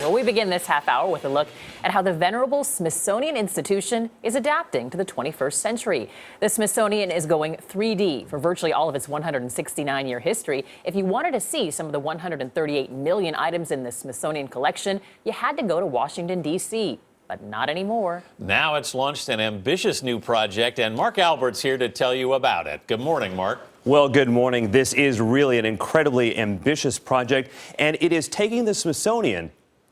Well, we begin this half hour with a look at how the venerable Smithsonian Institution is adapting to the 21st century. The Smithsonian is going 3D for virtually all of its 169-year history. If you wanted to see some of the 138 million items in the Smithsonian collection, you had to go to Washington, D.C., but not anymore. Now it's launched an ambitious new project, and Mark Albert's here to tell you about it. Good morning, Mark. Well, good morning. This is really an incredibly ambitious project, and it is taking the Smithsonian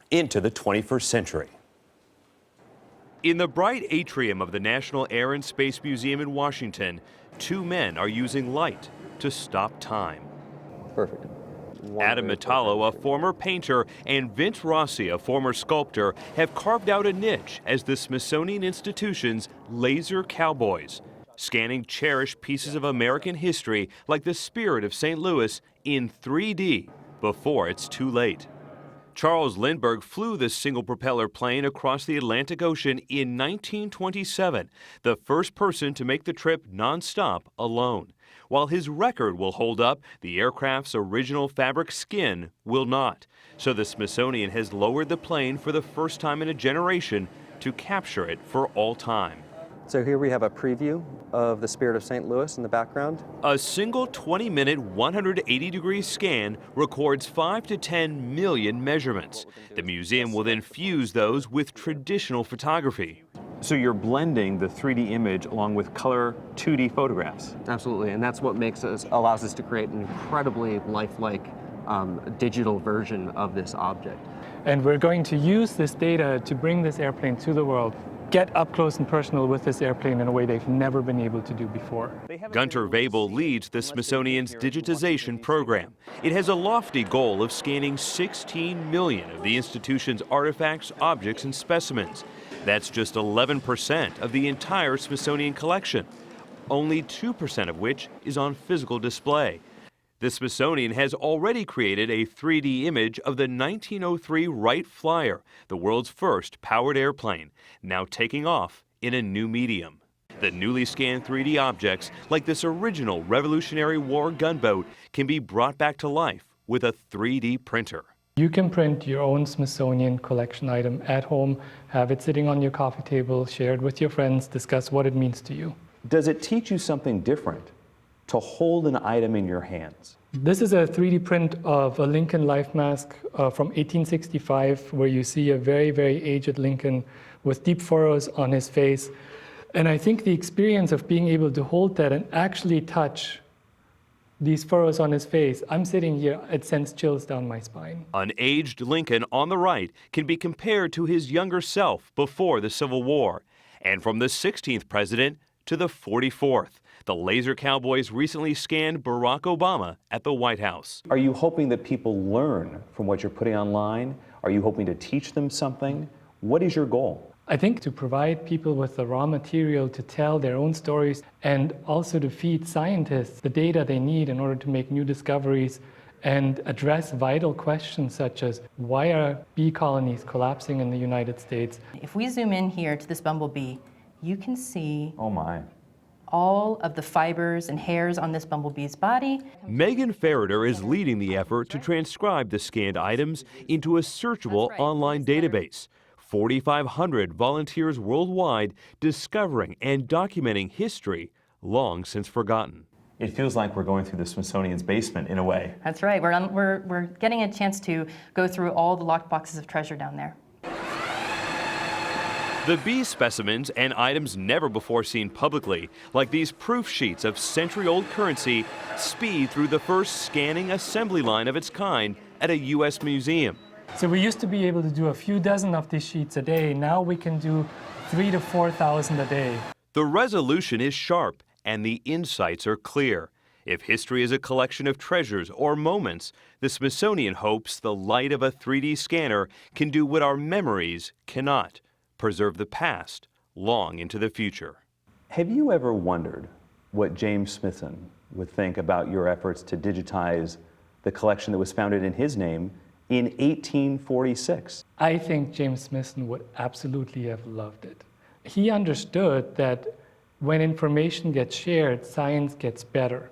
into the 21st century. In the bright atrium of the National Air and Space Museum in Washington, two men are using light to stop time. Perfect. Adam Metallo, a former painter, and Vince Rossi, a former sculptor, have carved out a niche as the Smithsonian Institution's laser cowboys, scanning cherished pieces of American history like the spirit of St. Louis in 3D before it's too late. Charles Lindbergh flew this single-propeller plane across the Atlantic Ocean in 1927, the first person to make the trip nonstop alone. While his record will hold up, the aircraft's original fabric skin will not. So the Smithsonian has lowered the plane for the first time in a generation to capture it for all time. So here we have a preview of the Spirit of St. Louis in the background. A single 20-minute, 180-degree scan records 5 to 10 million measurements. The museum will then fuse those with traditional photography. So you're blending the 3D image along with color 2D photographs. Absolutely, and that's what allows us to create an incredibly lifelike digital version of this object. And we're going to use this data to bring this airplane to the world, get up close and personal with this airplane in a way they've never been able to do before. Gunter Wabel leads the Smithsonian's digitization program. It has a lofty goal of scanning 16 million of the institution's artifacts, objects, and specimens. That's just 11% of the entire Smithsonian collection, only 2% of which is on physical display. The Smithsonian has already created a 3D image of the 1903 Wright Flyer, the world's first powered airplane, now taking off in a new medium. The newly scanned 3D objects, like this original Revolutionary War gunboat, can be brought back to life with a 3D printer. You can print your own Smithsonian collection item at home, have it sitting on your coffee table, share it with your friends, discuss what it means to you. Does it teach you something different to hold an item in your hands? This is a 3D print of a Lincoln life mask from 1865, where you see a very, very aged Lincoln with deep furrows on his face. And I think the experience of being able to hold that and actually touch these furrows on his face, I'm sitting here, it sends chills down my spine. An aged Lincoln on the right can be compared to his younger self before the Civil War. And from the 16th president to the 44th. The laser cowboys recently scanned Barack Obama at the White House. Are you hoping that people learn from what you're putting online? Are you hoping to teach them something? What is your goal? I think to provide people with the raw material to tell their own stories, and also to feed scientists the data they need in order to make new discoveries and address vital questions such as why are bee colonies collapsing in the United States? If we zoom in here to this bumblebee, you can see Oh my. all of the fibers and hairs on this bumblebee's body. Megan Ferreter is leading the effort to transcribe the scanned items into a searchable online database. 4,500 volunteers worldwide discovering and documenting history long since forgotten. It feels like we're going through the Smithsonian's basement in a way. That's right. We're getting a chance to go through all the locked boxes of treasure down there. The bee specimens and items never before seen publicly, like these proof sheets of century-old currency, speed through the first scanning assembly line of its kind at a U.S. museum. So we used to be able to do a few dozen of these sheets a day. Now we can do 3,000 to 4,000 a day. The resolution is sharp and the insights are clear. If history is a collection of treasures or moments, the Smithsonian hopes the light of a 3D scanner can do what our memories cannot: preserve the past long into the future. Have you ever wondered what James Smithson would think about your efforts to digitize the collection that was founded in his name in 1846? I think James Smithson would absolutely have loved it. He understood that when information gets shared, science gets better.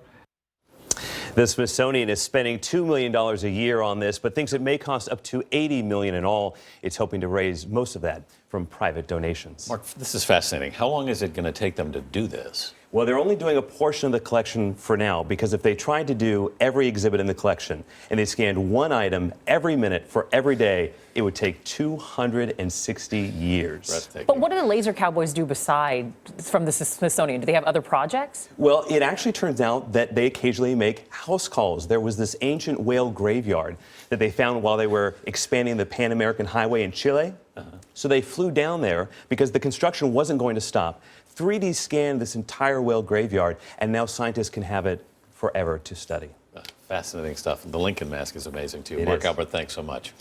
The Smithsonian is spending $2 million a year on this, but thinks it may cost up to $80 million in all. It's hoping to raise most of that from private donations. Mark, this is fascinating. How long is it going to take them to do this? Well, they're only doing a portion of the collection for now, because if they tried to do every exhibit in the collection and they scanned one item every minute for every day, it would take 260 years. Breathtaking. But what do the laser cowboys do beside from the Smithsonian? Do they have other projects? Well, it actually turns out that they occasionally make house calls. There was this ancient whale graveyard that they found while they were expanding the Pan American Highway in Chile. So they flew down there because the construction wasn't going to stop. 3D scanned this entire whale graveyard, and now scientists can have it forever to study. Fascinating stuff. The Lincoln mask is amazing, too. It Mark is. Albert, thanks so much.